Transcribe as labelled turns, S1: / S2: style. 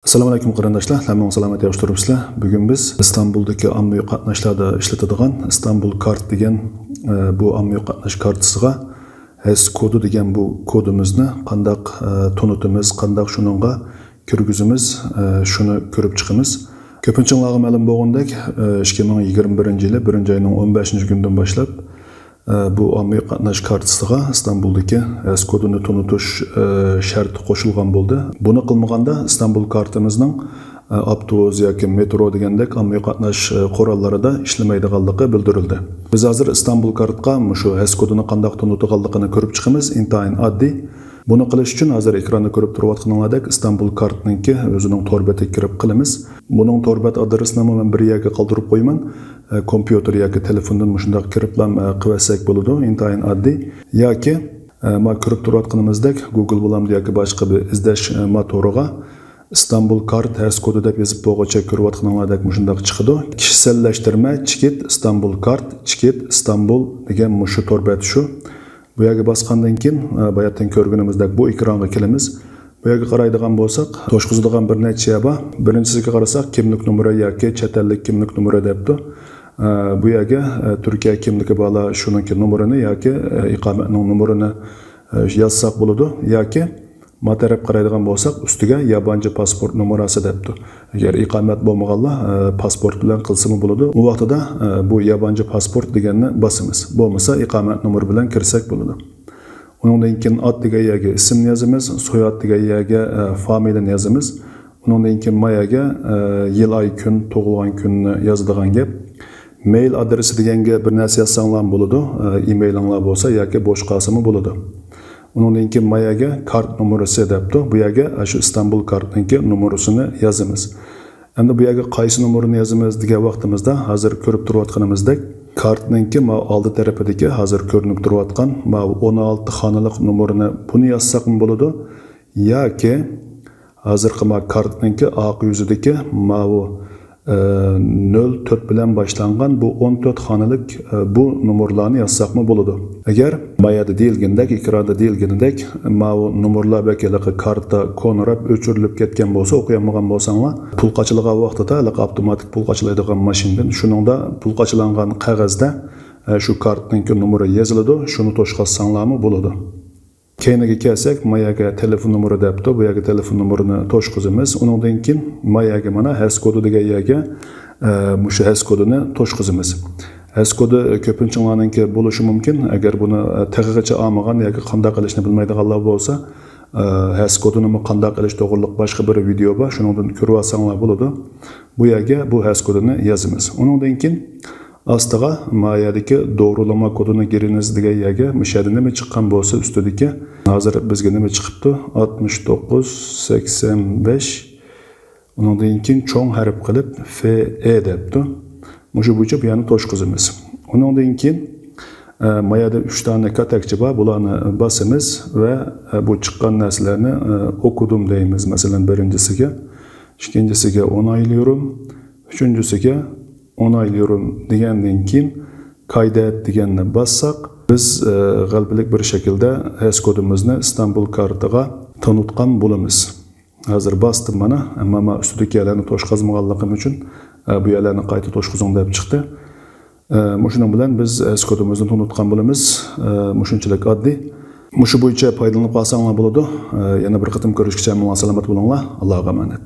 S1: Assalomu alaykum qarindoshlar, hamma salomat yaxshi turibsizlar. Bugun biz Istanbuldagi ommaviy qatnashlarda ishlatiladigan Istanbul Kart degan bu ommaviy qatnash kartasiga HES kodu degan bu kodimizni qandaq tunutimiz, qandaq shuningga kirgizimiz, shuni ko'rib chiqamiz. Ko'pinchalarga ma'lum bo'lgandek, 2021-yili 1-oyning 15-kunidan boshlab bu ommaviy qatnash kartasiga Istanbuldagi HES kodini tunutish sharti qo'shilgan bo'ldi. Buni qilmaganda Istanbul kartimizning avtobus yoki metro degandek ommaviy qatnash qurollarida ishlamaydiganligi bildirildi. Biz hozir Istanbul kartga shu HES kodini qanday tunutiganligini ko'rib chiqamiz. Intayin oddiy. Buni qilish uchun hozir ekranda ko'rib turayotganinglardek Istanbul kartninki o'zining tor betiga kirib qilamiz. Buning tor bet adresini men bir yerga qoldirib qo'yman. Kompyuter yoki telefondan shunday kirib qilsak bo'ladi. Intayin oddiy. Yoki men ko'rib turayotganimizdek Google bo'lamdi yoki boshqa bir izlash motoriga Istanbul Kart HES kodu deb yozib bo'g'icha ko'rayotganinglardek shunday chiqadi. Kishisellashtirma chikit Istanbul Kart chikit Istanbul degan shu tor bet shu. Bu yerga bosgandan keyin bayatdan ko'rganimizdek bu ekranga kelamiz. Bu yerga qaraydigan bo'lsak, to'shqizadigan bir necha yo'l bor. Birinchisiga qarasak, kimlik numeri yoki chet ellik kimlik numeri debdi. Bu yerga Turkiya kimligi bola shuningki numerini yoki iqomatning numerini yozsak bo'ladi yoki matarab qaraydigan bo'lsak, ustiga yabancı pasport numarasi debdi. Agar iqomat bo'lmaganlar pasport bilan qilsa bo'ladi. U vaqtida bu yabancı pasport deganni bosamiz. Bo'lmasa iqomat nomeri bilan kirsak bo'ladi. Undan keyin ad degan yerga ismni yozamiz, so'yad degan yerga familiyani yozamiz. Undan keyin mayaga yil, oy, kun, tug'ilgan kunni yozadigan gap. Mail adresi deganga bir narsa yozsanglar bo'ladi. E-mailinglar bo'lsa yoki bo'sh qolsa bo'ladi. Undan keyin mayaga kart numarasi debdi. Bu yerga shu Istanbul kartninki numarasini yozamiz. Endi bu yerga qaysi numarani yozamiz degan vaqtimizda hozir ko'rib turayotganimizdek kartninki oldi tarafidagi hozir ko'rinib turayotgan 16 xonalik numarini buni yozsak bo'ladi yoki hozirgi kartninki oq yuzidagi 04 bilan boshlangan bu 14 xonalik bu nomerlarni yozsak bo'ladi. Agar mayada deyilgandek, ekranda deyilgandek, nomerlar vakilligi karta qo'nirab o'chirilib ketgan bo'lsa, o'qiyolmagan bo'lsanglar, pul qochilgan vaqtida avtomatik pul qochilaydigan mashindan shuningda pul qochilangan qog'ozda shu kartning nomeri yoziladi, shuni to'shqazsanglarmi bo'ladi. Keyinga kelsak, mayaga telefon nomeri debdi. Bu yerga telefon nomerini to'shqizamiz. Undan keyin mayaga mana HES kodu degan yerga shu HES kodini to'shqizamiz. HES kodu ko'pinchalarninki bo'lishi mumkin. Agar buni tag'igacha olmagan yoki qanday qilishni bilmaydiganlar bo'lsa, HES kodini qanday qilish to'g'riliq boshqa bir video bor. Shundan ko'rib olsanglar bo'ladi. Bu yerga bu HES kodini yozamiz. Undan keyin astiga mayadagi doğrulama kodini giriniz degan yerga mishada nima chiqqan bo'lsa ustidagi hozir bizga nima chiqibdi 6985 undan keyin cho'ng harf qilib FE debdi. Mushu bo'yicha bu yerni to'shqizamiz. Undan keyin mayada 3 tane katakchi bor, bularni bosamiz va bu chiqqan narsalarni o'qidim deymiz. Masalan, birinchisiga, ikkinchisiga onaylıyorum, uchinchisiga onaylıyorum degandan keyin qaydat deganni bossak, biz g'albilik bir shaklda HES kodimizni Istanbul kartiga tanutgan bo'lamiz. Hozir bosdim mana, ammo ustidagi yerlarni to'shqazmaganligim uchun bu yerlarni qayta to'shqizing deb chiqdi. Shuning bilan biz HES kodimizni tanutgan bo'lamiz. Shunchalik oddiy. Mushu bo'yicha foydalanib qolsanglar bo'ladi. Yana bir qatim ko'rishgacha salomat bo'linglar. Allohga emanet.